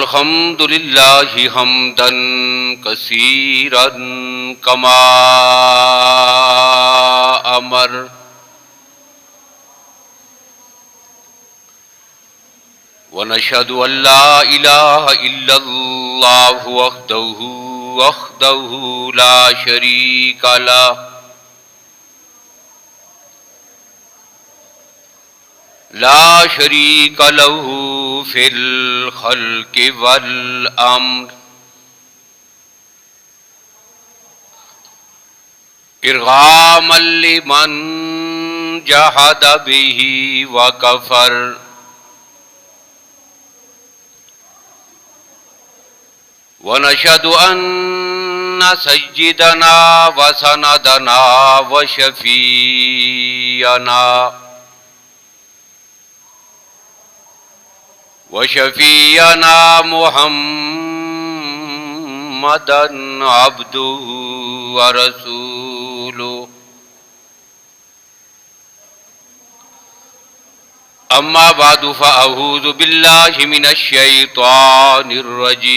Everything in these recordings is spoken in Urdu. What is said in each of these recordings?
الحمد للہ حمدا کثیرا کما امر ونشهد ان لا الہ الا اللہ وحدہ لا شریک لہ لا شریک لہ فی الخلق والامر ارغاما لمن جحد به وکفر ونشهد ان سیدنا وسندنا وشفیعنا محمدا عبده ورسوله اما بعد فاعوذ باللہ من الشیطان الرجیم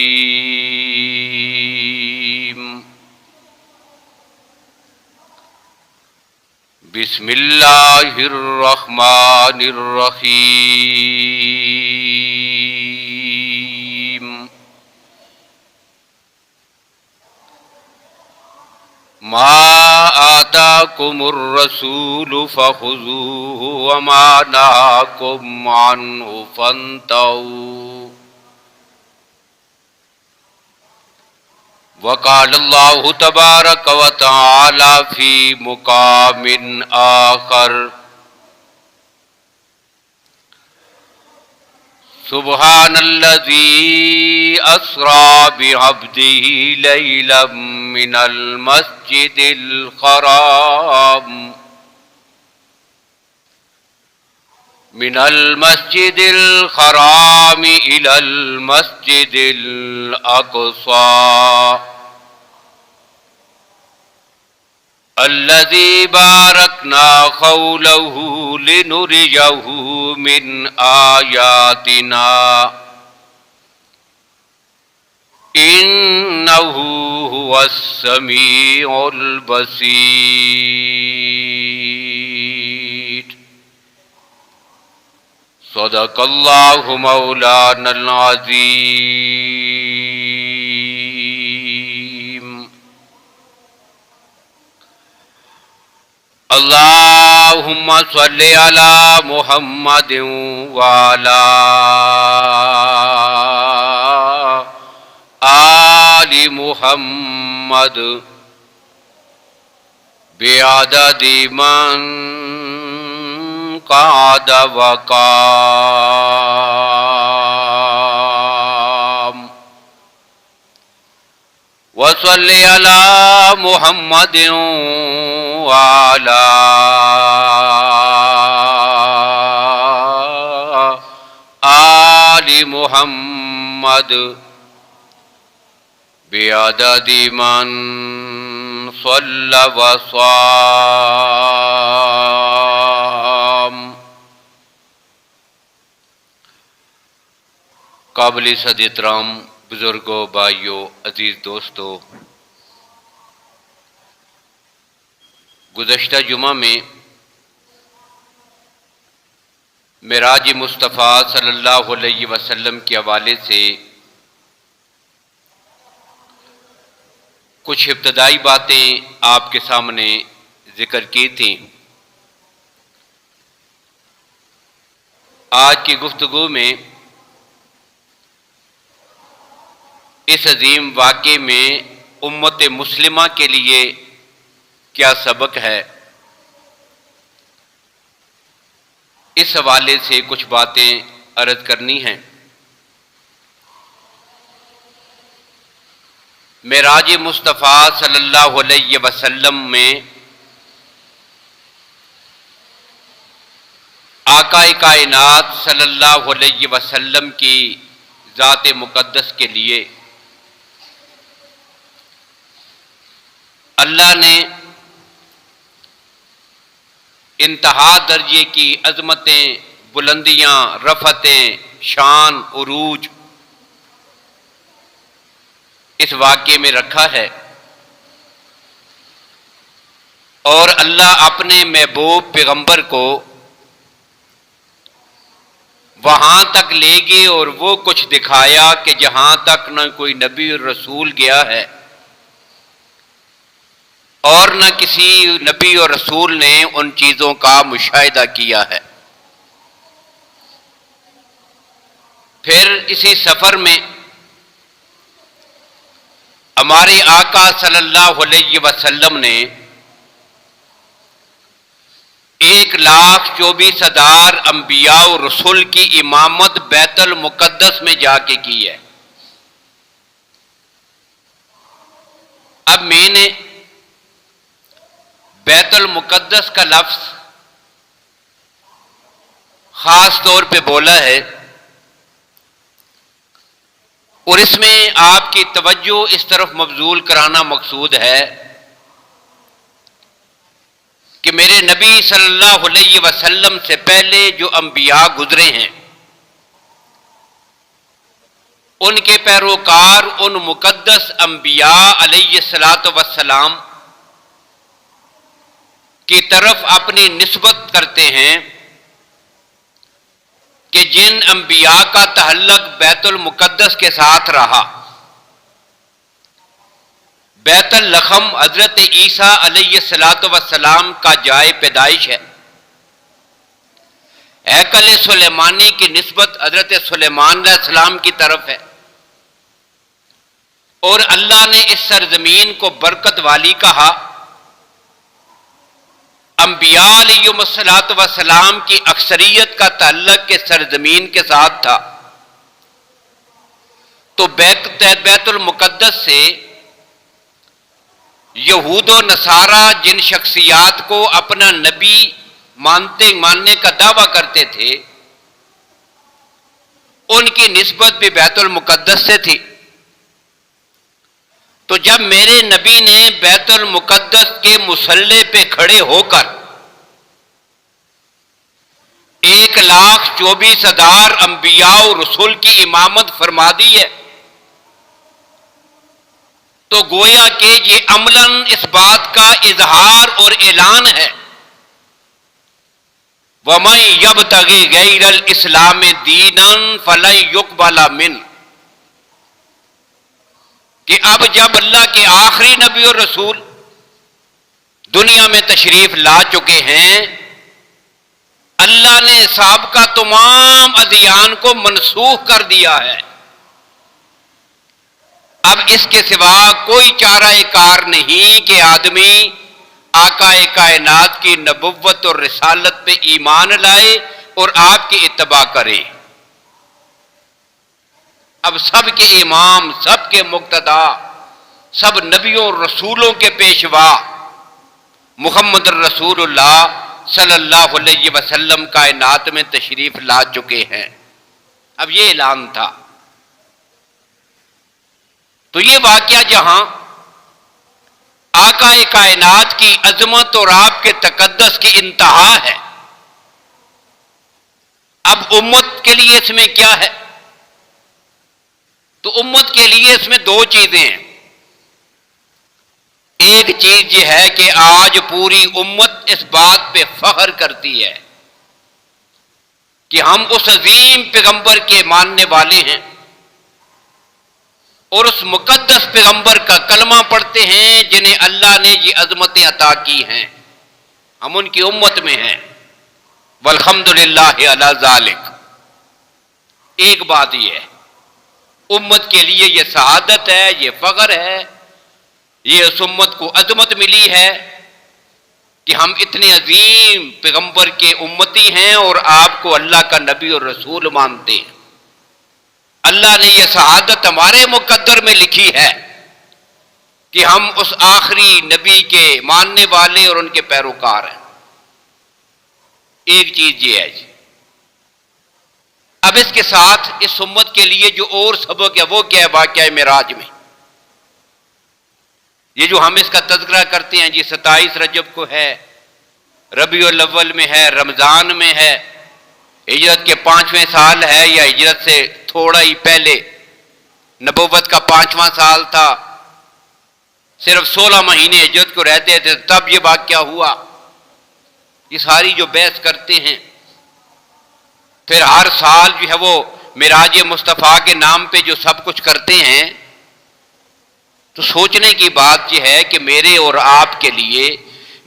بسم اللہ الرحمن الرحیم ما آتاکم الرسول فخذوه وما نهاکم عنه فانتهوا وقال اللہ تبارک وتعالی فی مقام آخر سبحان الذی اسری بعبده لیلا من المسجد الحرام إلى المسجد الأقصى الذي باركنا حوله لنريه من آياتنا إنه هو السميع البصير صدق اللہ مولانا العظیم اللہم صلی علی محمد وعلی آل محمد بعدد من قعد وقام وصلی علی محمد وعلی آل محمد بعدد من صلی وصام قابل صد احترام بزرگوں، بھائیوں، عزیز دوستوں، گزشتہ جمعہ میں معراج مصطفیٰ صلی اللہ علیہ وسلم کے حوالے سے کچھ ابتدائی باتیں آپ کے سامنے ذکر کی تھیں۔ آج کی گفتگو میں اس عظیم واقعے میں امت مسلمہ کے لیے کیا سبق ہے، اس حوالے سے کچھ باتیں عرض کرنی ہیں۔ معراج مصطفیٰ صلی اللہ علیہ وسلم میں آقا کائنات صلی اللہ علیہ وسلم کی ذات مقدس کے لیے اللہ نے انتہا درجے کی عظمتیں، بلندیاں، رفعتیں، شان، عروج اس واقعے میں رکھا ہے، اور اللہ اپنے محبوب پیغمبر کو وہاں تک لے گئے اور وہ کچھ دکھایا کہ جہاں تک نہ کوئی نبی اور رسول گیا ہے اور نہ کسی نبی اور رسول نے ان چیزوں کا مشاہدہ کیا ہے۔ پھر اسی سفر میں ہمارے آقا صلی اللہ علیہ وسلم نے 1,24,000 انبیاء و رسول کی امامت بیت المقدس میں جا کے کی ہے۔ اب میں نے بیت المقدس کا لفظ خاص طور پہ بولا ہے، اور اس میں آپ کی توجہ اس طرف مبذول کرانا مقصود ہے کہ میرے نبی صلی اللہ علیہ وسلم سے پہلے جو انبیاء گزرے ہیں ان کے پیروکار ان مقدس انبیاء علیہ الصلاۃ والسلام کی طرف اپنی نسبت کرتے ہیں کہ جن انبیاء کا تعلق بیت المقدس کے ساتھ رہا۔ بیت اللحم حضرت عیسیٰ علیہ الصلاۃ والسلام کا جائے پیدائش ہے۔ ہیکل سلیمانی کی نسبت حضرت سلیمان علیہ السلام کی طرف ہے، اور اللہ نے اس سرزمین کو برکت والی کہا۔ انبیاء علیہم الصلاۃ والسلام کی اکثریت کا تعلق کے سرزمین کے ساتھ تھا، تو بیت المقدس سے یہود و نصارہ جن شخصیات کو اپنا نبی ماننے کا دعویٰ کرتے تھے ان کی نسبت بھی بیت المقدس سے تھی۔ تو جب میرے نبی نے بیت المقدس کے مصلی پہ کھڑے ہو کر 1,24,000 انبیاء و رسول کی امامت فرما دی ہے، تو گویا کہ یہ عملاً اس بات کا اظہار اور اعلان ہے وَمَن يَبْتَغِ غَيْرَ الْإِسْلَامِ دِينًا فَلَن يُقْبَلَ مِنْهُ، کہ اب جب اللہ کے آخری نبی اور رسول دنیا میں تشریف لا چکے ہیں، اللہ نے سابقہ تمام ادیان کو منسوخ کر دیا ہے۔ اب اس کے سوا کوئی چارہ کار نہیں کہ آدمی آقا کائنات کی نبوت اور رسالت پہ ایمان لائے اور آپ کی اتباع کرے۔ اب سب کے امام، سب کے مقتدا، سب نبیوں اور رسولوں کے پیشوا محمد رسول اللہ صلی اللہ علیہ وسلم کائنات میں تشریف لا چکے ہیں۔ اب یہ اعلان تھا۔ تو یہ واقعہ جہاں آقا کائنات کی عظمت اور آپ کے تقدس کی انتہا ہے، اب امت کے لیے اس میں کیا ہے؟ تو امت کے لیے اس میں دو چیزیں ہیں۔ ایک چیز یہ ہے کہ آج پوری امت اس بات پہ فخر کرتی ہے کہ ہم اس عظیم پیغمبر کے ماننے والے ہیں اور اس مقدس پیغمبر کا کلمہ پڑھتے ہیں جنہیں اللہ نے یہ عظمتیں عطا کی ہیں، ہم ان کی امت میں ہیں۔ والحمدللہ علی ذالک۔ ایک بات یہ ہے، امت کے لیے یہ سعادت ہے، یہ فخر ہے، یہ اس امت کو عظمت ملی ہے کہ ہم اتنے عظیم پیغمبر کے امتی ہیں اور آپ کو اللہ کا نبی اور رسول مانتے ہیں۔ اللہ نے یہ سعادت ہمارے مقدر میں لکھی ہے کہ ہم اس آخری نبی کے ماننے والے اور ان کے پیروکار ہیں۔ ایک چیز یہ ہے جی۔ اب اس کے ساتھ اس امت کے لیے جو اور سبق ہے وہ کیا ہے؟ واقعہ معراج میں یہ جو ہم اس کا تذکرہ کرتے ہیں جی، 27 رجب کو ہے، ربیع الاول میں ہے، رمضان میں ہے، ہجرت کے 5ویں سال ہے یا ہجرت سے تھوڑا ہی پہلے نبوت کا 5واں سال تھا، صرف 16 مہینے ہجرت کو رہتے تھے تب یہ واقعہ ہوا. یہ ساری جو بحث کرتے ہیں، پھر ہر سال جو ہے وہ معراج مصطفیٰ کے نام پہ جو سب کچھ کرتے ہیں، تو سوچنے کی بات یہ ہے کہ میرے اور آپ کے لیے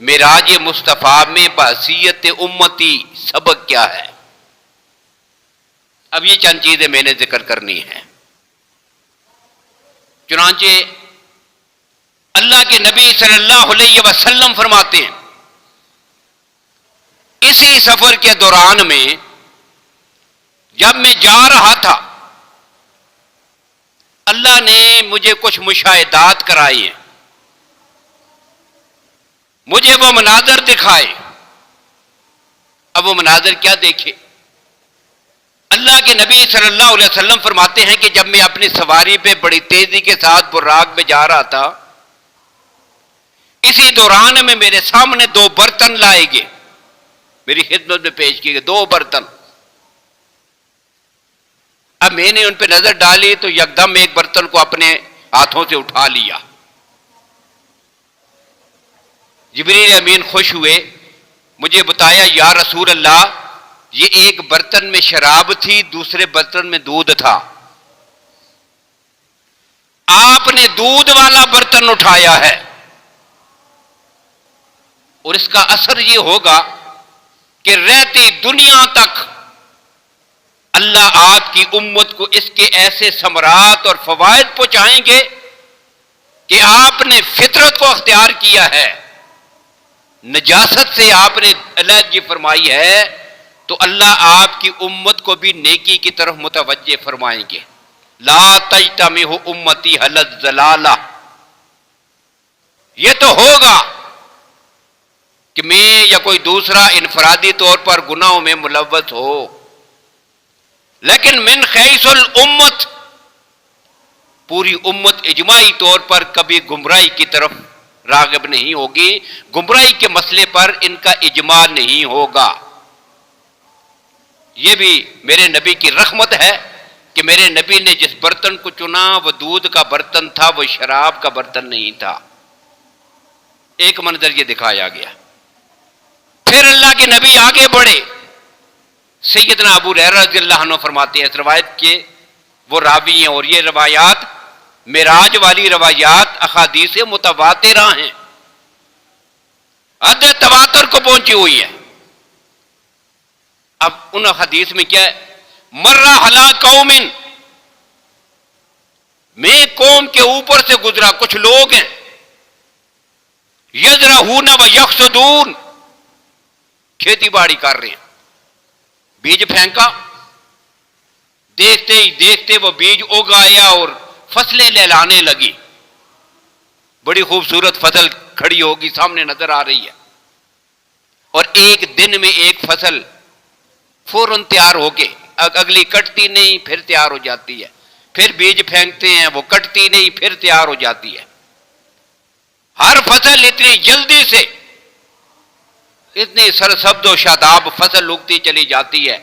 معراج مصطفیٰ میں بحیثیت امتی سبق کیا ہے. اب یہ چند چیزیں میں نے ذکر کرنی ہیں. چنانچہ اللہ کے نبی صلی اللہ علیہ وسلم فرماتے ہیں، اسی سفر کے دوران میں جب میں جا رہا تھا، اللہ نے مجھے کچھ مشاہدات کرائے ہیں، مجھے وہ مناظر دکھائے. اب وہ مناظر کیا دیکھے؟ اللہ کے نبی صلی اللہ علیہ وسلم فرماتے ہیں کہ جب میں اپنی سواری پہ بڑی تیزی کے ساتھ براق میں جا رہا تھا، اسی دوران میں میرے سامنے 2 برتن لائے گئے، میری خدمت میں پیش کیے گئے 2 برتن. اب میں نے ان پہ نظر ڈالی تو یکدم ایک برتن کو اپنے ہاتھوں سے اٹھا لیا. جبریل امین خوش ہوئے، مجھے بتایا یا رسول اللہ، یہ ایک برتن میں شراب تھی، دوسرے برتن میں دودھ تھا. آپ نے دودھ والا برتن اٹھایا ہے، اور اس کا اثر یہ ہوگا کہ رہتی دنیا تک اللہ آپ کی امت کو اس کے ایسے ثمرات اور فوائد پہنچائیں گے کہ آپ نے فطرت کو اختیار کیا ہے، نجاست سے آپ نے علیحدگی فرمائی ہے، تو اللہ آپ کی امت کو بھی نیکی کی طرف متوجہ فرمائیں گے. لا تجتمع امتی علی الضلالہ. یہ تو ہوگا کہ میں یا کوئی دوسرا انفرادی طور پر گناہوں میں ملوث ہو، لیکن من خیس الامت، پوری امت اجماعی طور پر کبھی گمراہی کی طرف راغب نہیں ہوگی. گمراہی کے مسئلے پر ان کا اجماع نہیں ہوگا. یہ بھی میرے نبی کی رحمت ہے کہ میرے نبی نے جس برتن کو چنا وہ دودھ کا برتن تھا، وہ شراب کا برتن نہیں تھا. ایک منظر یہ دکھایا گیا. پھر اللہ کے نبی آگے بڑھے. سیدنا ابو ہریرہ رضی اللہ عنہ فرماتے ہیں، اس روایت کے وہ راوی ہیں، اور یہ روایات معراج والی روایات احادیث متواترہ ہیں، حد تواتر کو پہنچی ہوئی ہے. اب ان حدیث میں کیا ہے؟ مرہ علی قوم، میں قوم کے اوپر سے گزرا، کچھ لوگ ہیں یزرعون و یحصدون، کھیتی باڑی کر رہے ہیں، بیج پھینکا، دیکھتے ہی دیکھتے وہ بیج اگایا اور فصلیں لہلانے لگی. بڑی خوبصورت فصل کھڑی ہوگی سامنے نظر آ رہی ہے، اور ایک دن میں ایک فصل فوراً تیار ہو کے، اگلی کٹتی نہیں پھر تیار ہو جاتی ہے، پھر بیج پھینکتے ہیں وہ کٹتی نہیں پھر تیار ہو جاتی ہے. ہر فصل اتنی جلدی سے، اتنی سرسبز و شاداب فصل اگتی چلی جاتی ہے.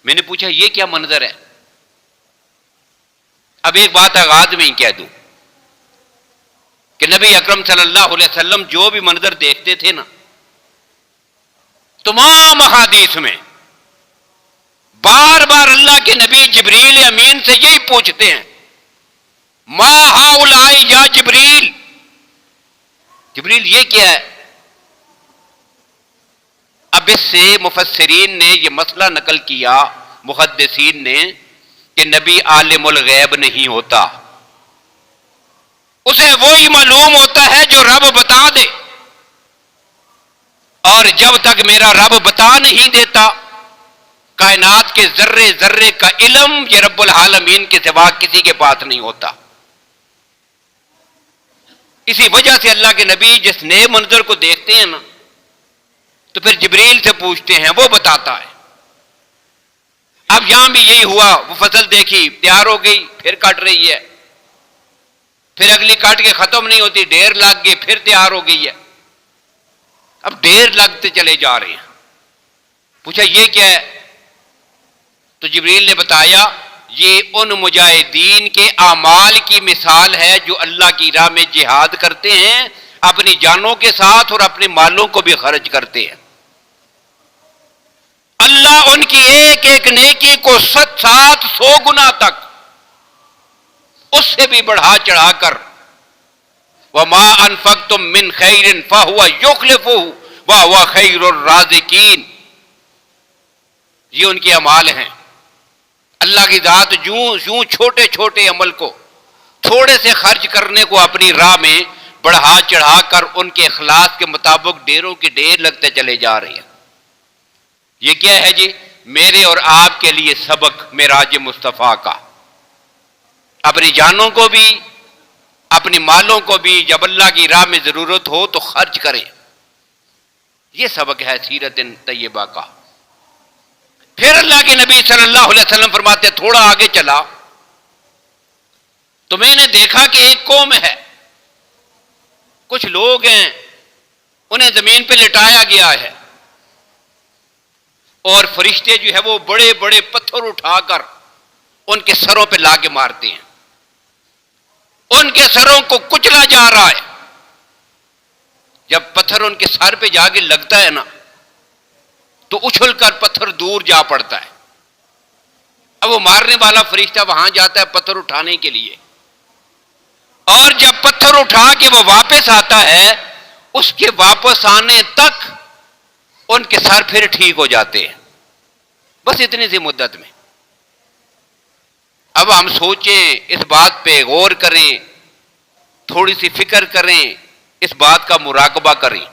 میں نے پوچھا یہ کیا منظر ہے؟ اب ایک بات آغاز میں ہی کہہ دوں کہ نبی اکرم صلی اللہ علیہ وسلم جو بھی منظر دیکھتے تھے نا، تمام احادیث میں بار بار اللہ کے نبی جبریل امین سے یہی پوچھتے ہیں، ما ہؤلاء یا جبریل، جبریل یہ کیا ہے؟ اب اس سے مفسرین نے یہ مسئلہ نقل کیا، محدثین نے، کہ نبی عالم الغیب نہیں ہوتا، اسے وہی معلوم ہوتا ہے جو رب بتا دے، اور جب تک میرا رب بتا نہیں دیتا، کائنات کے ذرے ذرے کا علم یہ رب العالمین کے سوا کسی کے پاس نہیں ہوتا. اسی وجہ سے اللہ کے نبی جس نئے منظر کو دیکھتے ہیں نا، تو پھر جبریل سے پوچھتے ہیں، وہ بتاتا ہے. اب یہاں بھی یہی ہوا، وہ فصل دیکھی تیار ہو گئی پھر کٹ رہی ہے، پھر اگلی کاٹ کے ختم نہیں ہوتی، ڈھیر لگ گئی پھر تیار ہو گئی ہے. اب ڈھیر لگتے چلے جا رہے ہیں. پوچھا یہ کیا ہے؟ تو جبریل نے بتایا یہ ان مجاہدین کے اعمال کی مثال ہے جو اللہ کی راہ میں جہاد کرتے ہیں، اپنی جانوں کے ساتھ اور اپنے مالوں کو بھی خرچ کرتے ہیں۔ اللہ ان کی ایک ایک نیکی کو 700 گنا تک اس سے بھی بڑھا چڑھا کر وَمَا أَنفَقْتُم مِّن خَيْرٍ فَهُوَ يُخْلِفُهُ وَهُوَ خَيْرُ الرَّازِقِينَ، یہ ان کے اعمال ہیں۔ اللہ کی ذات یوں چھوٹے چھوٹے عمل کو تھوڑے سے خرچ کرنے کو اپنی راہ میں بڑھا چڑھا کر ان کے اخلاص کے مطابق ڈھیروں کے ڈھیر لگتے چلے جا رہے ہیں۔ یہ کیا ہے جی؟ میرے اور آپ کے لیے سبق معراج مصطفیٰ کا، اپنی جانوں کو بھی اپنی مالوں کو بھی جب اللہ کی راہ میں ضرورت ہو تو خرچ کریں، یہ سبق ہے سیرت طیبہ کا۔ پھر اللہ کے نبی صلی اللہ علیہ وسلم فرماتے تھوڑا آگے چلا تو میں نے دیکھا کہ ایک قوم ہے، کچھ لوگ ہیں، انہیں زمین پہ لٹایا گیا ہے اور فرشتے جو ہے وہ بڑے بڑے پتھر اٹھا کر ان کے سروں پہ لا کے مارتے ہیں، ان کے سروں کو کچلا جا رہا ہے۔ جب پتھر ان کے سر پہ جا کے لگتا ہے نا تو اچھل کر پتھر دور جا پڑتا ہے۔ اب وہ مارنے والا فرشتہ وہاں جاتا ہے پتھر اٹھانے کے لیے، اور جب پتھر اٹھا کے وہ واپس آتا ہے، اس کے واپس آنے تک ان کے سر پھر ٹھیک ہو جاتے ہیں، بس اتنی سی مدت میں۔ اب ہم سوچیں، اس بات پہ غور کریں، تھوڑی سی فکر کریں، اس بات کا مراقبہ کریں۔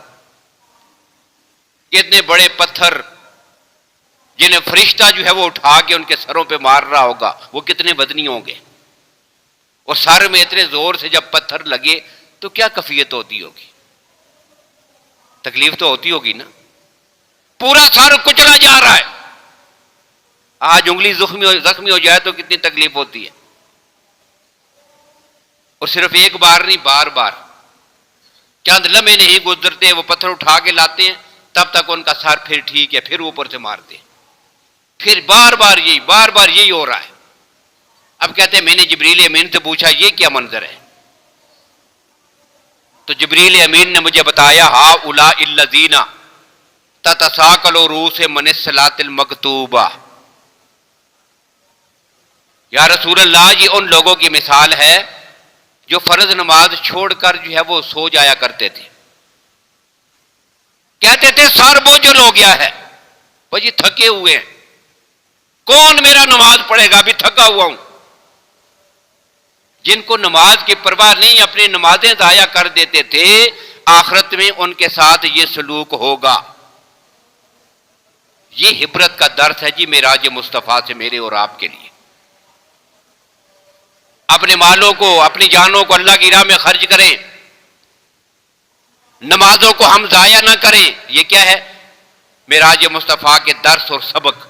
اتنے بڑے پتھر جنہیں فرشتہ جو ہے وہ اٹھا کے ان کے سروں پہ مار رہا ہوگا، وہ کتنے وزنی ہوں گے، اور سر میں اتنے زور سے جب پتھر لگے تو کیا کیفیت ہوتی ہوگی؟ تکلیف تو ہوتی ہوگی نا، پورا سر کچلا جا رہا ہے۔ آج انگلی زخمی ہو جائے تو کتنی تکلیف ہوتی ہے، اور صرف ایک بار نہیں، بار بار چند لمحے نہیں گزرتے، وہ پتھر اٹھا کے لاتے ہیں، تب تک ان کا سر پھر ٹھیک ہے، پھر اوپر سے مارتے ہیں، پھر بار بار یہی ہو رہا ہے۔ اب کہتے ہیں میں نے جبریل امین سے پوچھا یہ کیا منظر ہے؟ تو جبریل امین نے مجھے بتایا ہؤلاء الذین تتساقل رؤوسهم من الصلاۃ المکتوبہ، یا رسول اللہ یہ ان لوگوں کی مثال ہے جو فرض نماز چھوڑ کر جو ہے وہ سو جایا کرتے تھے، کہتے تھے سر بوجھل ہو گیا ہے، بھائی تھکے ہوئے ہیں، کون میرا نماز پڑھے گا، ابھی تھکا ہوا ہوں۔ جن کو نماز کی پرواہ نہیں، اپنی نمازیں ضائع کر دیتے تھے، آخرت میں ان کے ساتھ یہ سلوک ہوگا۔ یہ عبرت کا درس ہے جی معراج مصطفیٰ سے میرے اور آپ کے لیے۔ اپنے مالوں کو اپنی جانوں کو اللہ کی راہ میں خرچ کریں، نمازوں کو ہم ضائع نہ کریں، یہ کیا ہے؟ معراج مصطفیٰ کے درس اور سبق۔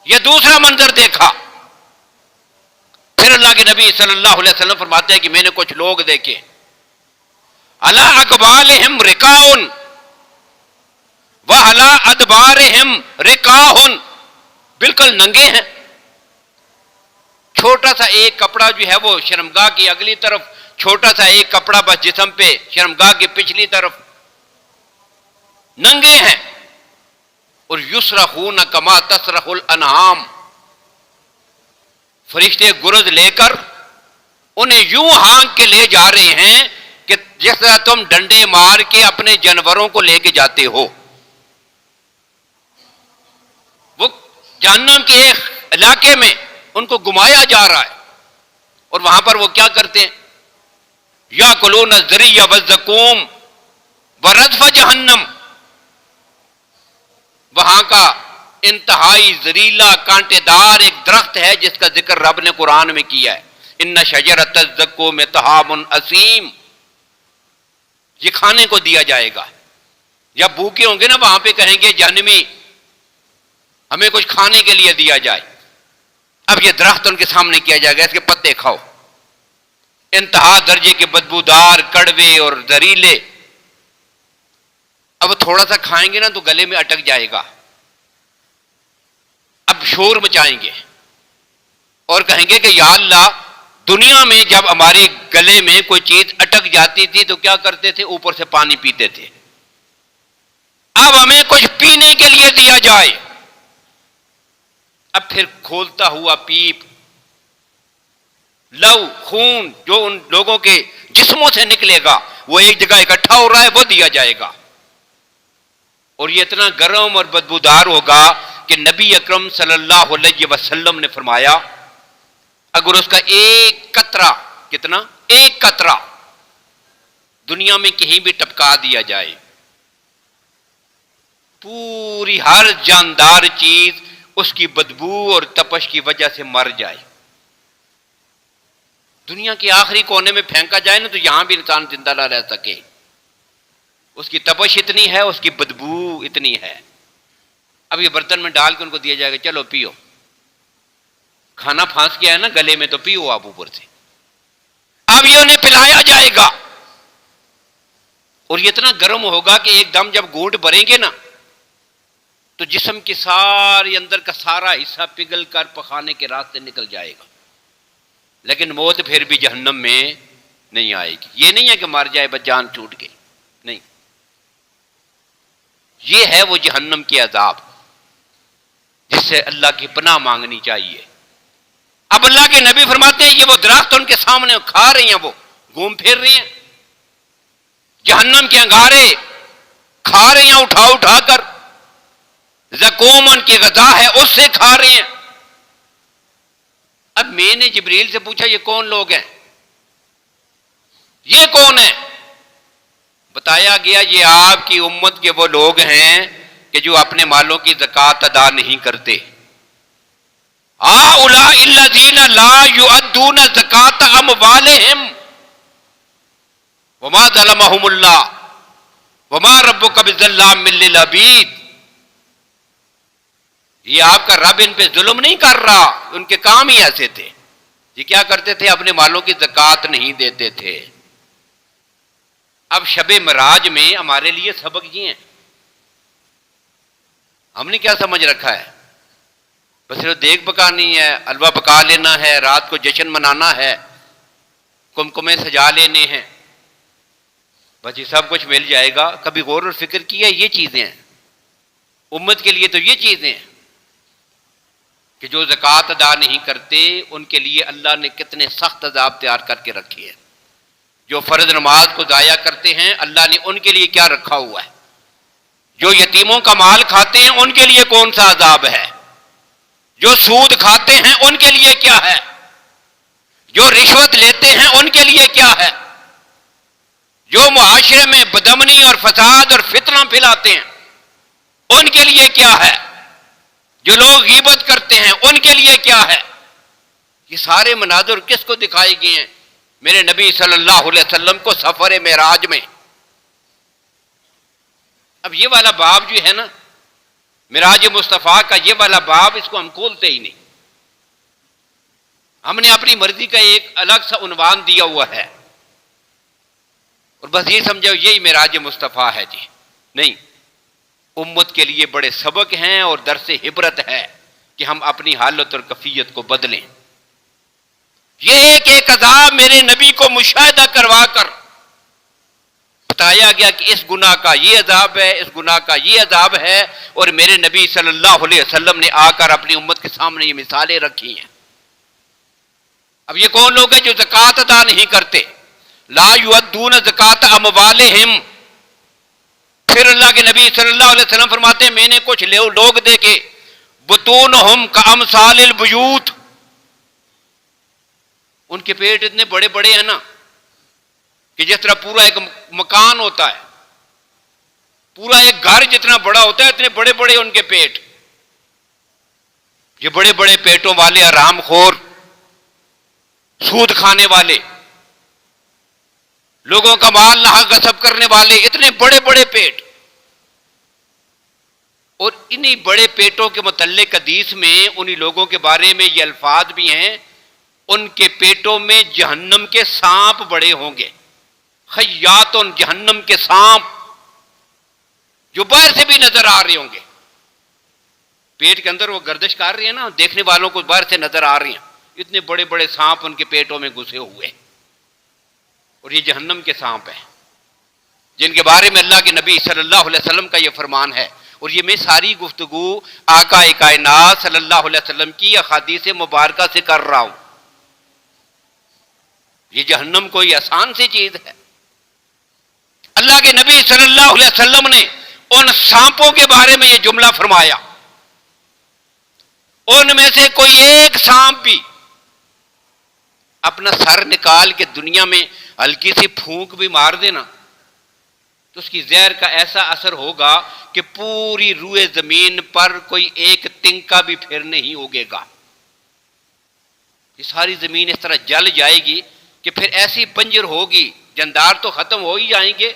یہ دوسرا منظر دیکھا، پھر اللہ کے نبی صلی اللہ علیہ وسلم فرماتے ہیں کہ میں نے کچھ لوگ دیکھے علی اقبالہم رکاء وعلی ادبارہم رکاء، بالکل ننگے ہیں، چھوٹا سا ایک کپڑا جو ہے وہ شرمگاہ کی اگلی طرف، چھوٹا سا ایک کپڑا بس جسم پہ، شرمگاہ کی پچھلی طرف، ننگے ہیں، اور یصرخون کما تصرخ الانعام، فرشتے گرز لے کر انہیں یوں ہانک کے لے جا رہے ہیں کہ جس طرح تم ڈنڈے مار کے اپنے جانوروں کو لے کے جاتے ہو۔ وہ جہنم کے ایک علاقے میں ان کو گمایا جا رہا ہے، اور وہاں پر وہ کیا کرتے ہیں؟ یاکلون الذری والزقوم وردف جہنم، وہاں کا انتہائی زریلا کانٹے دار ایک درخت ہے جس کا ذکر رب نے قرآن میں کیا ہے، ان شجرۃ الزقوم طعام اثیم، یہ کھانے کو دیا جائے گا۔ جب بھوکے ہوں گے نا وہاں پہ کہیں گے جہنمی ہمیں کچھ کھانے کے لیے دیا جائے، اب یہ درخت ان کے سامنے کیا جائے گا، اس کے پتے کھاؤ، انتہا درجے کے بدبودار، کڑوے اور زہریلے۔ اب تھوڑا سا کھائیں گے نا تو گلے میں اٹک جائے گا، اب شور مچائیں گے، اور کہیں گے کہ یا اللہ دنیا میں جب ہمارے گلے میں کوئی چیز اٹک جاتی تھی تو کیا کرتے تھے؟ اوپر سے پانی پیتے تھے، اب ہمیں کچھ پینے کے لیے دیا جائے۔ اب پھر کھولتا ہوا پیپ، لو خون جو ان لوگوں کے جسموں سے نکلے گا وہ ایک جگہ اکٹھا ہو رہا ہے، وہ دیا جائے گا، اور یہ اتنا گرم اور بدبودار ہوگا کہ نبی اکرم صلی اللہ علیہ وسلم نے فرمایا اگر اس کا ایک قطرہ، کتنا؟ ایک قطرہ دنیا میں کہیں بھی ٹپکا دیا جائے، پوری ہر جاندار چیز اس کی بدبو اور تپش کی وجہ سے مر جائے۔ دنیا کے آخری کونے میں پھینکا جائے نا تو یہاں بھی انسان زندہ نہ رہ سکے، اس کی تپش اتنی ہے، اس کی بدبو اتنی ہے۔ اب یہ برتن میں ڈال کے ان کو دیا جائے گا، چلو پیو، کھانا پھانس گیا ہے نا گلے میں تو پیو آپ اوپر سے، اب یہ انہیں پلایا جائے گا، اور یہ اتنا گرم ہوگا کہ ایک دم جب گھونٹ بھریں گے نا تو جسم کی ساری اندر کا سارا حصہ پگھل کر پخانے کے راستے نکل جائے گا، لیکن موت پھر بھی جہنم میں نہیں آئے گی۔ یہ نہیں ہے کہ مر جائے بس جان چھوٹ گئی، نہیں، یہ ہے وہ جہنم کے عذاب جس سے اللہ کی پناہ مانگنی چاہیے۔ اب اللہ کے نبی فرماتے ہیں یہ وہ درخت ان کے سامنے کھا رہے ہیں، وہ گھوم پھر رہے ہیں، جہنم کے انگارے کھا رہے ہیں اٹھا اٹھا کر، زقوم ان کی غذا ہے اس سے کھا رہے ہیں۔ اب میں نے جبریل سے پوچھا یہ کون لوگ ہیں، یہ کون ہیں؟ بتایا گیا یہ آپ کی امت کے وہ لوگ ہیں کہ جو اپنے مالوں کی زکوٰۃ ادا نہیں کرتے۔ هؤلاء الذین لا یؤدون زکاۃ اموالہم وما ظلمہم اللہ وما ربک بظلام للعبید۔ یہ آپ کا رب ان پہ ظلم نہیں کر رہا، ان کے کام ہی ایسے تھے، یہ کیا کرتے تھے؟ اپنے مالوں کی زکوٰۃ نہیں دیتے تھے۔ اب شب معراج میں ہمارے لیے سبق یہ ہیں، ہم نے کیا سمجھ رکھا ہے؟ بس صرف دیگ پکانی ہے، حلوہ پکا لینا ہے، رات کو جشن منانا ہے، کمکمے سجا لینے ہیں، بس یہ سب کچھ مل جائے گا۔ کبھی غور اور فکر کیا یہ چیزیں ہیں امت کے لیے؟ تو یہ چیزیں ہیں کہ جو زکوٰۃ ادا نہیں کرتے ان کے لیے اللہ نے کتنے سخت عذاب تیار کر کے رکھے ہیں۔ جو فرض نماز کو ضائع کرتے ہیں اللہ نے ان کے لیے کیا رکھا ہوا ہے، جو یتیموں کا مال کھاتے ہیں ان کے لیے کون سا عذاب ہے، جو سود کھاتے ہیں ان کے لیے کیا ہے، جو رشوت لیتے ہیں ان کے لیے کیا ہے، جو معاشرے میں بدامنی اور فساد اور فتنہ پھیلاتے ہیں ان کے لیے کیا ہے، جو لوگ غیبت کرتے ہیں ان کے لیے کیا ہے۔ یہ سارے مناظر کس کو دکھائے گئے ہیں؟ میرے نبی صلی اللہ علیہ وسلم کو سفر معراج میں۔ اب یہ والا باب جو ہے نا معراج مصطفیٰ کا، یہ والا باب اس کو ہم کھولتے ہی نہیں، ہم نے اپنی مرضی کا ایک الگ سا عنوان دیا ہوا ہے اور بس یہ سمجھو یہی معراج مصطفیٰ ہے جی، نہیں، امت کے لیے بڑے سبق ہیں اور درس عبرت ہے کہ ہم اپنی حالت اور کیفیت کو بدلیں۔ یہ ایک ایک عذاب میرے نبی کو مشاہدہ کروا کر بتایا گیا کہ اس گناہ کا یہ عذاب ہے، اس گناہ کا یہ عذاب ہے، اور میرے نبی صلی اللہ علیہ وسلم نے آ کر اپنی امت کے سامنے یہ مثالیں رکھی ہیں۔ اب یہ کون لوگ ہیں جو زکوٰۃ ادا نہیں کرتے؟ لا یؤدون زکاۃ اموالہم۔ پھر اللہ کے نبی صلی اللہ علیہ وسلم فرماتے ہیں میں نے کچھ لوگ دیکھے بطونہم کامثال البیوت، ان کے پیٹ اتنے بڑے بڑے ہیں نا کہ جس طرح پورا ایک مکان ہوتا ہے، پورا ایک گھر جتنا بڑا ہوتا ہے اتنے بڑے بڑے ان کے پیٹ۔ یہ بڑے بڑے پیٹوں والے حرام خور، سود کھانے والے، لوگوں کا مال ناحق غصب کرنے والے، اتنے بڑے بڑے پیٹ۔ اور انہی بڑے پیٹوں کے متعلق حدیث میں انہی لوگوں کے بارے میں یہ الفاظ بھی ہیں، ان کے پیٹوں میں جہنم کے سانپ بڑے ہوں گے، خیات جہنم کے سانپ جو باہر سے بھی نظر آ رہے ہوں گے۔ پیٹ کے اندر وہ گردش کر رہی ہیں نا، دیکھنے والوں کو باہر سے نظر آ رہی ہیں، اتنے بڑے بڑے سانپ ان کے پیٹوں میں گھسے ہوئے، اور یہ جہنم کے سانپ ہیں جن کے بارے میں اللہ کے نبی صلی اللہ علیہ وسلم کا یہ فرمان ہے۔ اور یہ میں ساری گفتگو آقا کائنات صلی اللہ علیہ وسلم کی احادیث مبارکہ سے کر رہا ہوں۔ یہ جہنم کوئی آسان سی چیز ہے؟ اللہ کے نبی صلی اللہ علیہ وسلم نے ان سانپوں کے بارے میں یہ جملہ فرمایا، ان میں سے کوئی ایک سانپ بھی اپنا سر نکال کے دنیا میں ہلکی سی پھونک بھی مار دینا تو اس کی زہر کا ایسا اثر ہوگا کہ پوری روئے زمین پر کوئی ایک تنکا بھی پھر نہیں اگے گا۔ یہ ساری زمین اس طرح جل جائے گی کہ پھر ایسی بنجر ہوگی، جاندار تو ختم ہو ہی جائیں گے،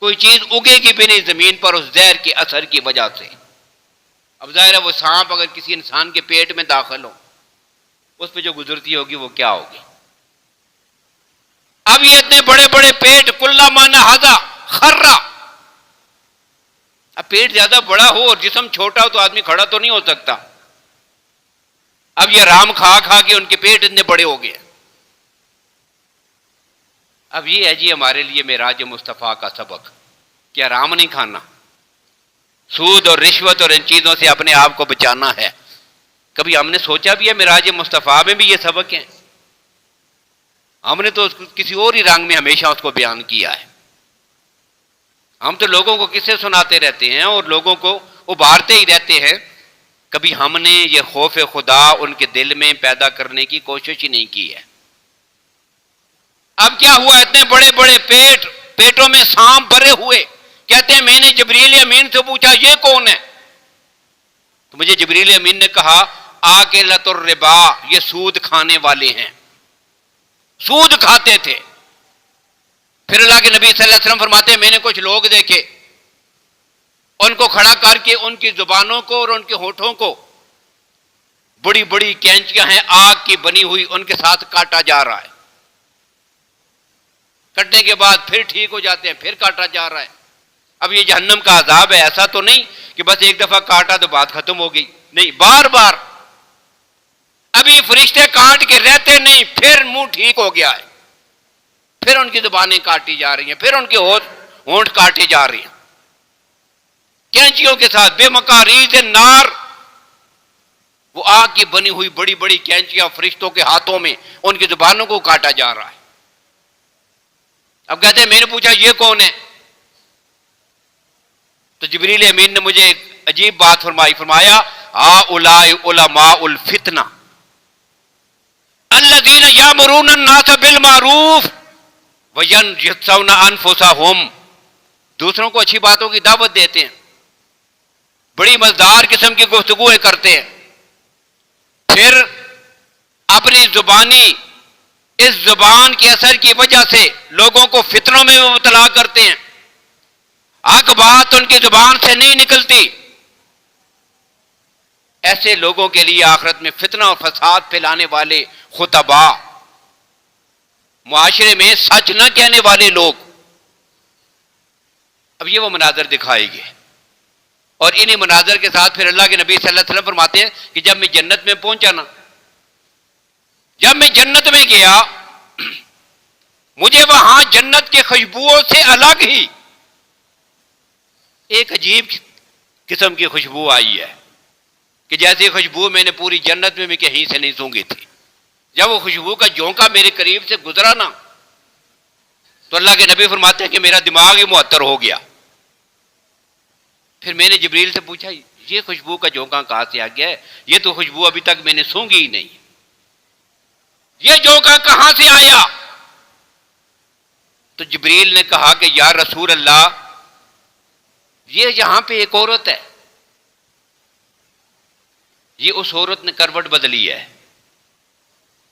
کوئی چیز اگے گی بھی نہیں زمین پر اس زہر کے اثر کی وجہ سے۔ اب ظاہر ہے وہ سانپ اگر کسی انسان کے پیٹ میں داخل ہو، اس پہ جو گزرتی ہوگی وہ کیا ہوگی؟ اب یہ اتنے بڑے بڑے پیٹ، کلا مانا ہاذا خرا، اب پیٹ زیادہ بڑا ہو اور جسم چھوٹا ہو تو آدمی کھڑا تو نہیں ہو سکتا۔ اب یہ رام کھا کھا کے ان کے پیٹ اتنے بڑے ہو گئے۔ اب یہ ہے جی ہمارے لیے معراج مصطفیٰ کا سبق کہ آرام نہیں کھانا، سود اور رشوت اور ان چیزوں سے اپنے آپ کو بچانا ہے۔ کبھی ہم نے سوچا بھی ہے معراج مصطفیٰ میں بھی یہ سبق ہیں؟ ہم نے تو کسی اور ہی رنگ میں ہمیشہ اس کو بیان کیا ہے۔ ہم تو لوگوں کو قصے سناتے رہتے ہیں اور لوگوں کو ابھارتے ہی رہتے ہیں، کبھی ہم نے یہ خوف خدا ان کے دل میں پیدا کرنے کی کوشش ہی نہیں کی ہے۔ اب کیا ہوا، اتنے بڑے بڑے پیٹوں میں سانپ بھرے ہوئے، کہتے ہیں میں نے جبریل امین سے پوچھا یہ کون ہے؟ تو مجھے جبریل امین نے کہا آکلۃ الربا، یہ سود کھانے والے ہیں، سود کھاتے تھے۔ پھر اللہ کے نبی صلی اللہ علیہ وسلم فرماتے ہیں میں نے کچھ لوگ دیکھے، ان کو کھڑا کر کے ان کی زبانوں کو اور ان کے ہونٹوں کو بڑی بڑی کینچیاں ہیں آگ کی بنی ہوئی، ان کے ساتھ کاٹا جا رہا ہے۔ کٹنے کے بعد پھر ٹھیک ہو جاتے ہیں، پھر کاٹا جا رہا ہے۔ اب یہ جہنم کا عذاب ہے، ایسا تو نہیں کہ بس ایک دفعہ کاٹا تو بات ختم ہو گئی، نہیں، بار بار۔ ابھی فرشتے کاٹ کے رہتے نہیں، پھر منہ ٹھیک ہو گیا ہے، پھر ان کی زبانیں کاٹی جا رہی ہیں، پھر ان کے ہونٹ کاٹے جا رہے ہیں کینچیوں کے ساتھ، بے مقاریض نار، وہ آگ کی بنی ہوئی بڑی بڑی کینچیاں فرشتوں کے ہاتھوں میں ان کی زبانوں کو کاٹا جا رہا ہے۔ اب کہتے ہیں میں نے پوچھا یہ کون ہے؟ تو جبریل امین نے مجھے ایک عجیب بات فرمایا ہؤلاء علماء الفتنہ الذین یامرون الناس بالمعروف وینسون انفسہم، دوسروں کو اچھی باتوں کی دعوت دیتے ہیں، بڑی مزدار قسم کی گفتگویں کرتے ہیں، پھر اپنی زبانی اس زبان کے اثر کی وجہ سے لوگوں کو فتنوں میں مبتلا کرتے ہیں، حق بات ان کی زبان سے نہیں نکلتی۔ ایسے لوگوں کے لیے آخرت میں فتنہ اور فساد پھیلانے والے خطباء، معاشرے میں سچ نہ کہنے والے لوگ، اب یہ وہ مناظر دکھائے گے، اور انہی مناظر کے ساتھ پھر اللہ کے نبی صلی اللہ علیہ وسلم فرماتے ہیں کہ جب میں جنت میں پہنچا نا، جب میں جنت میں گیا، مجھے وہاں جنت کے خوشبوؤں سے الگ ہی ایک عجیب قسم کی خوشبو آئی ہے کہ جیسی خوشبو میں نے پوری جنت میں بھی کہیں سے نہیں سونگھی تھی۔ جب وہ خوشبو کا جھونکا میرے قریب سے گزرا نا تو اللہ کے نبی فرماتے ہیں کہ میرا دماغ ہی معطر ہو گیا۔ پھر میں نے جبریل سے پوچھا یہ خوشبو کا جھونکا کہاں سے آ گیا ہے؟ یہ تو خوشبو ابھی تک میں نے سونگھی ہی نہیں، یہ جھونکا کہاں سے آیا؟ تو جبریل نے کہا کہ یا رسول اللہ، یہ یہاں پہ ایک عورت ہے، یہ اس عورت نے کروٹ بدلی ہے۔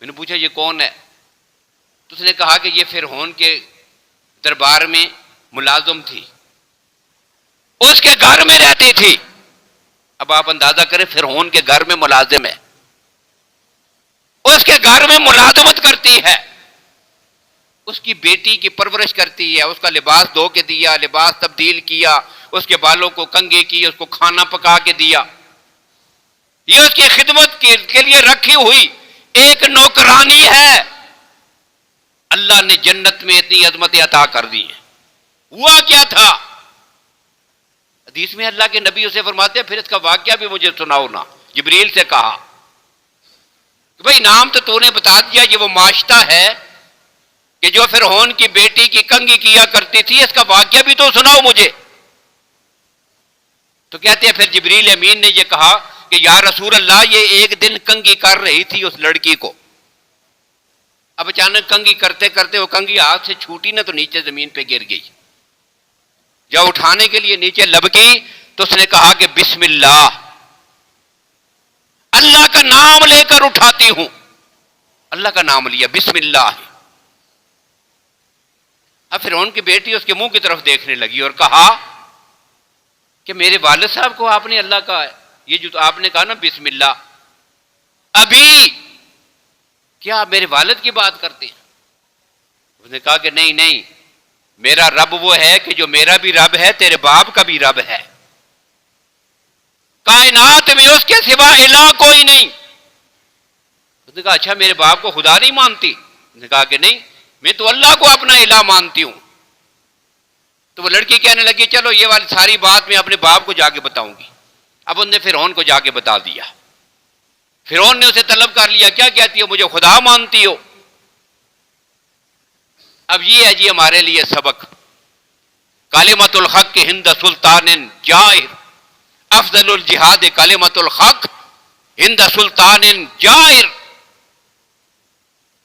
میں نے پوچھا یہ کون ہے؟ تو اس نے کہا کہ یہ فرعون کے دربار میں ملازم تھی، اس کے گھر میں رہتی تھی۔ اب آپ اندازہ کریں فرعون کے گھر میں ملازم ہے، اس کے گھر میں ملازمت کرتی ہے، اس کی بیٹی کی پرورش کرتی ہے، اس کا لباس دھو کے دیا، لباس تبدیل کیا، اس کے بالوں کو کنگھے کی، اس کو کھانا پکا کے دیا۔ یہ اس کی خدمت کے لیے رکھی ہوئی ایک نوکرانی ہے. اللہ نے جنت میں اتنی عظمتیں عطا کر دی ہیں. ہوا کیا تھا؟ حدیث میں اللہ کے نبی اسے فرماتے ہیں پھر اس کا واقعہ بھی مجھے سناؤ نا. جبریل سے کہا کہ بھئی نام تو نے بتا دیا، یہ وہ ماشطہ ہے کہ جو فرعون کی بیٹی کی کنگھی کیا کرتی تھی، اس کا واقعہ بھی تو سناؤ مجھے. تو کہتے ہیں پھر جبریل امین نے یہ کہا کہ یا رسول اللہ، یہ ایک دن کنگھی کر رہی تھی اس لڑکی کو. اب اچانک کنگھی کرتے کرتے وہ کنگھی ہاتھ سے چھوٹی نہ تو نیچے زمین پہ گر گئی. جب اٹھانے کے لیے نیچے لبکی تو اس نے کہا کہ بسم اللہ، اللہ کا نام لے کر اٹھاتی ہوں. اللہ کا نام لیا، بسم اللہ. اب پھر ان کی بیٹی اس کے منہ کی طرف دیکھنے لگی اور کہا کہ میرے والد صاحب کو آپ نے اللہ کا یہ جو آپ نے کہا نا بسم اللہ، ابھی کیا آپ میرے والد کی بات کرتے ہیں؟ اس نے کہا کہ نہیں، میرا رب وہ ہے کہ جو میرا بھی رب ہے، تیرے باپ کا بھی رب ہے. کائنات میں اس کے سوا الہ کوئی نہیں. اس نے کہا اچھا میرے باپ کو خدا نہیں مانتی؟ اس نے کہا کہ نہیں، میں تو اللہ کو اپنا الہ مانتی ہوں. تو وہ لڑکی کہنے لگی چلو یہ والی ساری بات میں اپنے باپ کو جا کے بتاؤں گی. اب انہوں نے فرعون کو جا کے بتا دیا. فرعون نے اسے طلب کر لیا، کیا کہتی ہو، مجھے خدا مانتی ہو؟ اب یہ ہے جی ہمارے لیے سبق. کلمۃ الحق ہند سلطان جائر، افضل الجہاد کلمۃ الحق ہند سلطان جائر.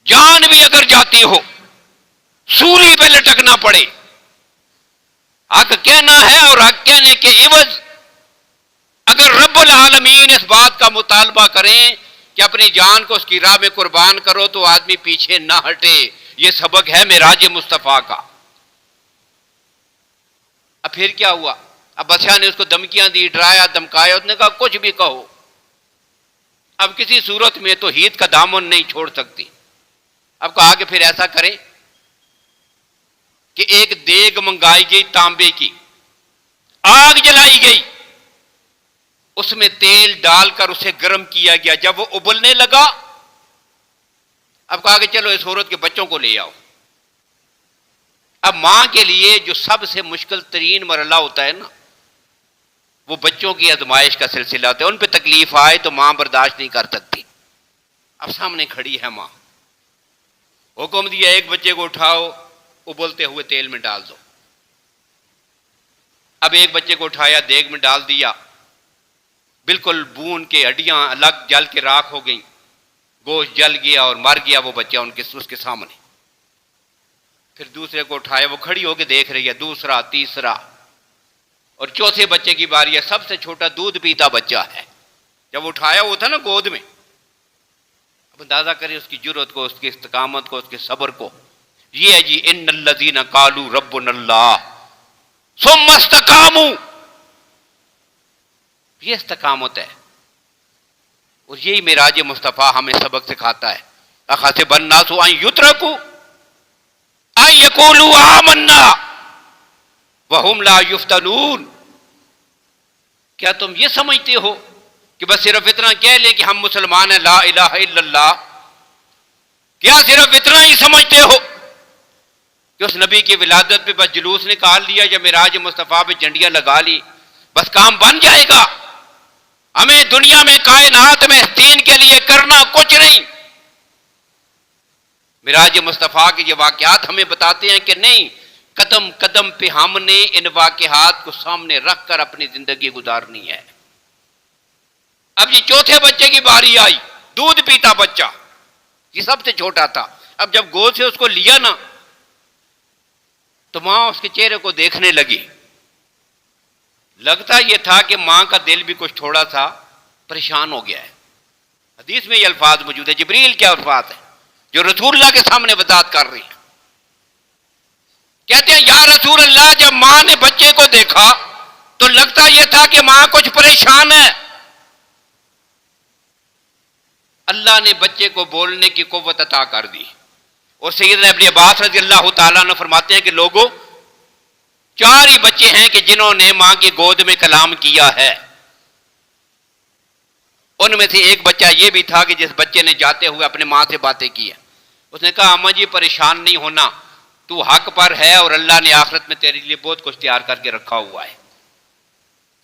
جان بھی اگر جاتی ہو، سولی پہ لٹکنا پڑے، حق کہنا ہے اور حق کہنے کے عوض اگر رب العالمین اس بات کا مطالبہ کریں کہ اپنی جان کو اس کی راہ میں قربان کرو تو آدمی پیچھے نہ ہٹے. یہ سبق ہے معراج مصطفیٰ کا. اب پھر کیا ہوا؟ اب بادشاہ نے اس کو دھمکیاں دی، ڈرایا دھمکایا. اس نے کہا کچھ بھی کہو، اب کسی صورت میں تو ہیت کا دامن نہیں چھوڑ سکتی. اب کہا کہ پھر ایسا کریں کہ ایک دیگ منگائی گئی تانبے کی، آگ جلائی گئی، اس میں تیل ڈال کر اسے گرم کیا گیا. جب وہ ابلنے لگا، اب کہا کہ چلو اس عورت کے بچوں کو لے آؤ. اب ماں کے لیے جو سب سے مشکل ترین مرحلہ ہوتا ہے نا، وہ بچوں کی آزمائش کا سلسلہ ہوتا ہے. ان پہ تکلیف آئے تو ماں برداشت نہیں کر سکتی. اب سامنے کھڑی ہے ماں، حکم دیا ایک بچے کو اٹھاؤ، ابلتے ہوئے تیل میں ڈال دو. اب ایک بچے کو اٹھایا، دیگ میں ڈال دیا، بالکل بون کے ہڈیاں الگ جل کے راکھ ہو گئیں، گوشت جل گیا اور مر گیا وہ بچہ اس کے سامنے. پھر دوسرے کو اٹھایا، وہ کھڑی ہو کے دیکھ رہی ہے، دوسرا، تیسرا، اور چوتھے بچے کی باری ہے. سب سے چھوٹا دودھ پیتا بچہ ہے. جب اٹھایا وہ تھا نا گود میں، اب اندازہ کریں اس کی جرأت کو، اس کی استقامت کو، اس کے صبر کو. یہ ہے جی ان الذین قالوا ربنا اللہ ثم استقاموا. یہ استقامت ہے، اور یہی معراج مصطفیٰ ہمیں سبق سکھاتا ہے. احسب الناس ان یترکوا ان یقولوا آمنا وہم لا یفتنون. کیا تم یہ سمجھتے ہو کہ بس صرف اتنا کہہ لیں کہ ہم مسلمان ہیں، لا الہ الا اللہ؟ کیا صرف اتنا ہی سمجھتے ہو کہ اس نبی کی ولادت پہ بس جلوس نکال لیا یا معراج مصطفیٰ پہ جھنڈیاں لگا لی بس کام بن جائے گا؟ ہمیں دنیا میں کائنات میں دین کے لیے کرنا کچھ نہیں. معراج مصطفیٰ کے یہ واقعات ہمیں بتاتے ہیں کہ نہیں، قدم قدم پہ ہم نے ان واقعات کو سامنے رکھ کر اپنی زندگی گزارنی ہے. اب یہ چوتھے بچے کی باری آئی، دودھ پیتا بچہ، یہ سب سے چھوٹا تھا. اب جب گود سے اس کو لیا نا تو ماں اس کے چہرے کو دیکھنے لگی. لگتا یہ تھا کہ ماں کا دل بھی کچھ تھوڑا سا پریشان ہو گیا ہے. حدیث میں یہ الفاظ موجود ہے، جبریل کیا الفاظ ہے جو رسول اللہ کے سامنے وضاحت کر رہی ہیں. کہتے ہیں یا رسول اللہ، جب ماں نے بچے کو دیکھا تو لگتا یہ تھا کہ ماں کچھ پریشان ہے. اللہ نے بچے کو بولنے کی قوت عطا کر دی. اور سیدنا ابن عباس رضی اللہ تعالیٰ عنہ فرماتے ہیں کہ لوگوں، 4 ہی بچے ہیں کہ جنہوں نے ماں کی گود میں کلام کیا ہے. ان میں سے ایک بچہ یہ بھی تھا کہ جس بچے نے جاتے ہوئے اپنے ماں سے باتیں کی ہیں. اس نے کہا اماں جی پریشان نہیں ہونا، تو حق پر ہے اور اللہ نے آخرت میں تیرے لیے بہت کچھ تیار کر کے رکھا ہوا ہے.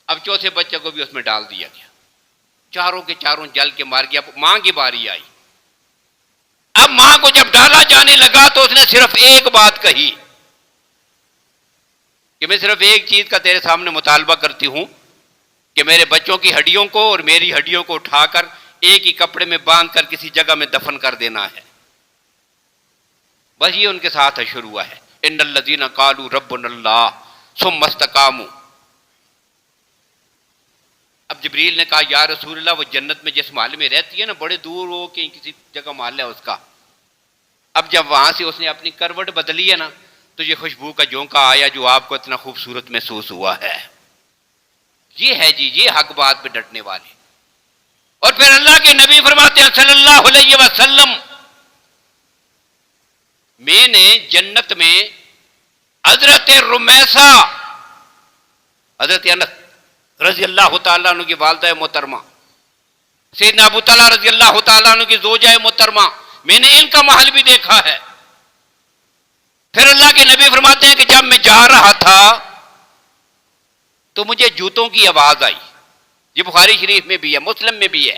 اب چوتھے بچے کو بھی اس میں ڈال دیا گیا، چاروں کے چاروں جل کے مار گیا. اب ماں کی باری آئی. اب ماں کو جب ڈالا جانے لگا تو اس نے صرف ایک بات کہی کہ میں صرف ایک چیز کا تیرے سامنے مطالبہ کرتی ہوں کہ میرے بچوں کی ہڈیوں کو اور میری ہڈیوں کو اٹھا کر ایک ہی کپڑے میں باندھ کر کسی جگہ میں دفن کر دینا ہے. بس یہ ان کے ساتھ شروع ہوا ہے. ان الذین قالوا ربنا اللہ ثم استقاموا. اب جبریل نے کہا یا رسول اللہ وہ جنت میں جس محل میں رہتی ہے نا، بڑے دور ہو کہ کسی جگہ محل ہے اس کا. اب جب وہاں سے اس نے اپنی کروٹ بدلی ہے نا تو یہ خوشبو کا جھونکا آیا جو آپ کو اتنا خوبصورت محسوس ہوا ہے. یہ ہے جی، یہ حق بات پہ ڈٹنے والے. اور پھر اللہ کے نبی فرماتے ہیں صلی اللہ علیہ وسلم، میں نے جنت میں حضرت رمیسہ، حضرت انس رضی اللہ تعالیٰ عنہ کی والدہ محترمہ، سیدنا ابو طلحہ رضی اللہ تعالیٰ عنہ کی زوجہ محترمہ، میں نے ان کا محل بھی دیکھا ہے. پھر اللہ کے نبی فرماتے ہیں کہ جب میں جا رہا تھا تو مجھے جوتوں کی آواز آئی. یہ بخاری شریف میں بھی ہے، مسلم میں بھی ہے،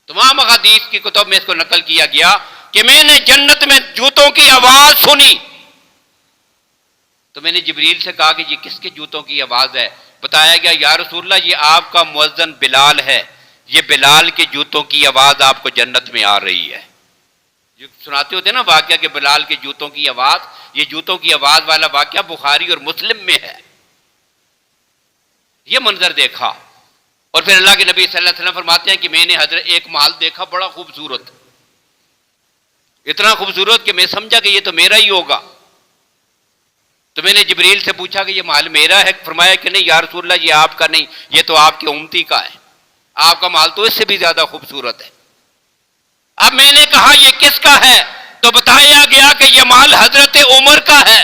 تمام احادیث کی کتب میں اس کو نقل کیا گیا کہ میں نے جنت میں جوتوں کی آواز سنی. تو میں نے جبریل سے کہا کہ یہ کس کے جوتوں کی آواز ہے؟ بتایا گیا یا رسول اللہ یہ آپ کا مؤذن بلال ہے، یہ بلال کے جوتوں کی آواز آپ کو جنت میں آ رہی ہے. جو سناتے ہوتے نا واقعہ کہ بلال کے جوتوں کی آواز، یہ جوتوں کی آواز والا واقعہ بخاری اور مسلم میں ہے. یہ منظر دیکھا. اور پھر اللہ کے نبی صلی اللہ علیہ وسلم فرماتے ہیں کہ میں نے حضرت ایک محل دیکھا بڑا خوبصورت، اتنا خوبصورت کہ میں سمجھا کہ یہ تو میرا ہی ہوگا. تو میں نے جبریل سے پوچھا کہ یہ محل میرا ہے؟ فرمایا کہ نہیں یا رسول اللہ یہ آپ کا نہیں، یہ تو آپ کے امتی کا ہے، آپ کا محل تو اس سے بھی زیادہ خوبصورت ہے. اب میں نے کہا یہ کس کا ہے؟ تو بتایا گیا کہ یہ محل حضرت عمر کا ہے.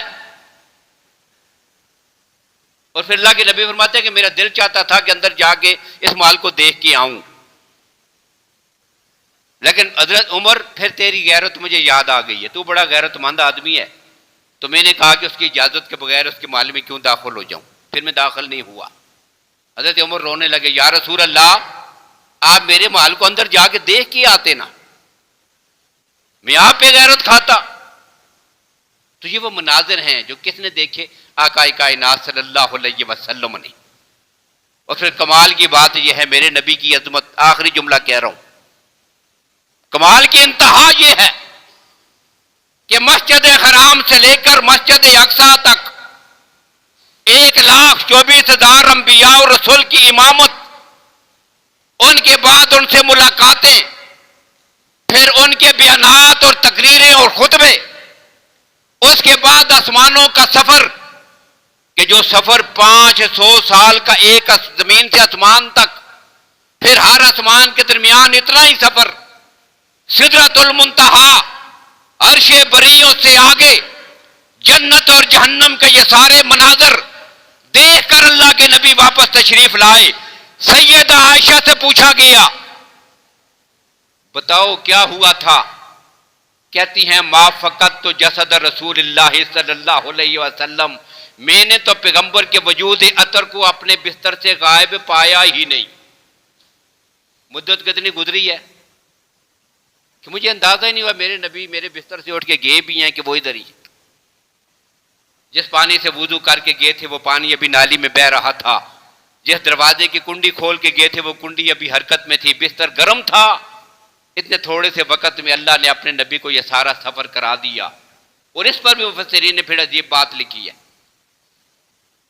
اور پھر اللہ کے نبی فرماتے ہیں کہ میرا دل چاہتا تھا کہ اندر جا کے اس محل کو دیکھ کے آؤں، لیکن حضرت عمر پھر تیری غیرت مجھے یاد آ گئی ہے، تو بڑا غیرت مند آدمی ہے. تو میں نے کہا کہ اس کی اجازت کے بغیر اس کے محل میں کیوں داخل ہو جاؤں؟ پھر میں داخل نہیں ہوا. حضرت عمر رونے لگے، یا رسول اللہ آپ میرے محل کو اندر جا کے دیکھ کے آتے نا، میں آپ پہ غیرت کھاتا. تو یہ وہ مناظر ہیں جو کس نے دیکھے؟ آقا کائنات صلی اللہ علیہ وسلم نے. اور پھر کمال کی بات یہ ہے، میرے نبی کی عظمت، آخری جملہ کہہ رہا ہوں، کمال کی انتہا یہ ہے کہ مسجد حرام سے لے کر مسجد اقصیٰ تک 1,24,000 انبیاء اور رسول کی امامت، ان کے بعد ان سے ملاقاتیں، پھر ان کے بیانات اور تقریریں اور خطبے، اس کے بعد آسمانوں کا سفر کہ جو سفر 500 سال کا ایک زمین سے آسمان تک، پھر ہر آسمان کے درمیان اتنا ہی سفر، سدرۃ المنتہا، عرش بریوں سے آگے، جنت اور جہنم کے یہ سارے مناظر دیکھ کر اللہ کے نبی واپس تشریف لائے. سیدہ عائشہ سے پوچھا گیا بتاؤ کیا ہوا تھا؟ کہتی ہیں ما فقط تو جسد رسول اللہ صلی اللہ علیہ وسلم، میں نے تو پیغمبر کے وجود عطر کو اپنے بستر سے غائب پایا ہی نہیں. مدت کتنی گزری ہے کہ مجھے اندازہ ہی نہیں ہوا میرے نبی میرے بستر سے اٹھ کے گئے بھی ہیں کہ وہ ادھر ہی. جس پانی سے وضو کر کے گئے تھے وہ پانی ابھی نالی میں بہہ رہا تھا، جس دروازے کی کنڈی کھول کے گئے تھے وہ کنڈی ابھی حرکت میں تھی، بستر گرم تھا. اتنے تھوڑے سے وقت میں اللہ نے اپنے نبی کو یہ سارا سفر کرا دیا. اور اس پر بھی مفسرین نے پھر عجیب بات لکھی ہے،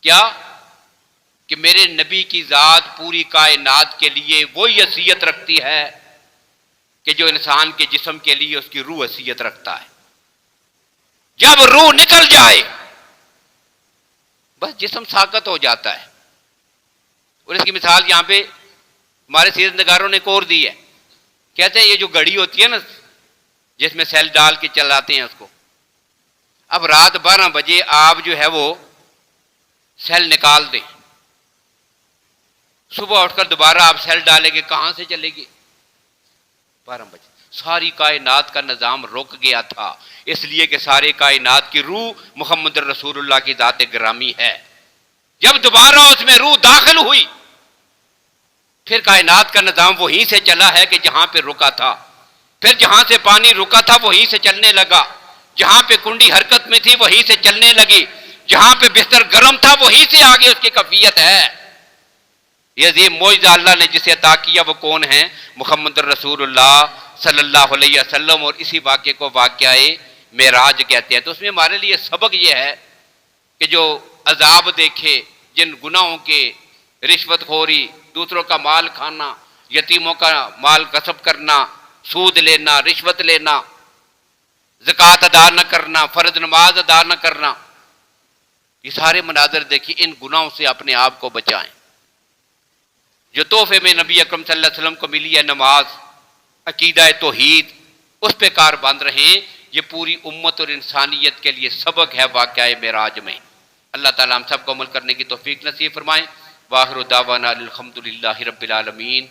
کیا کہ میرے نبی کی ذات پوری کائنات کے لیے وہی حیثیت رکھتی ہے کہ جو انسان کے جسم کے لیے اس کی روح حیثیت رکھتا ہے. جب روح نکل جائے بس جسم ساکت ہو جاتا ہے. اور اس کی مثال یہاں پہ ہمارے سیرت نگاروں نے کور دی ہے. کہتے ہیں یہ جو گھڑی ہوتی ہے نا جس میں سیل ڈال کے چلاتے ہیں اس کو، اب رات 12 بجے آپ جو ہے وہ سیل نکال دیں صبح اٹھ کر دوبارہ آپ سیل ڈالیں گے، کہاں سے چلے گی؟ 12 بجے ساری کائنات کا نظام رک گیا تھا، اس لیے کہ سارے کائنات کی روح محمد رسول اللہ کی ذات گرامی ہے۔ جب دوبارہ اس میں روح داخل ہوئی، پھر کائنات کا نظام وہیں سے چلا ہے کہ جہاں پہ رکا تھا، پھر جہاں سے پانی رکا تھا وہیں سے چلنے لگا، جہاں پہ کنڈی حرکت میں تھی وہیں سے چلنے لگی، جہاں پہ بستر گرم تھا وہیں سے آگے اس کی کیفیت ہے۔ یہ عظیم معجزہ اللہ نے جسے عطا کیا وہ کون ہے؟ محمد رسول اللہ صلی اللہ علیہ وسلم، اور اسی واقعے کو واقعہ معراج کہتے ہیں۔ تو اس میں ہمارے لیے سبق یہ ہے کہ جو عذاب دیکھے، جن گناہوں کے، رشوت خوری، دوسروں کا مال کھانا، یتیموں کا مال غصب کرنا، سود لینا، رشوت لینا، زکوٰۃ ادا نہ کرنا، فرض نماز ادا نہ کرنا، یہ سارے مناظر دیکھیں، ان گناہوں سے اپنے آپ کو بچائیں۔ جو تحفے میں نبی اکرم صلی اللہ علیہ وسلم کو ملی ہے، نماز، عقیدہ توحید، اس پہ کار بند رہیں۔ یہ پوری امت اور انسانیت کے لیے سبق ہے واقعہ معراج میں۔ اللہ تعالیٰ ہم سب کو عمل کرنے کی توفیق نصیب فرمائیں۔ واخر دعوانا الحمد للہ رب العالمین۔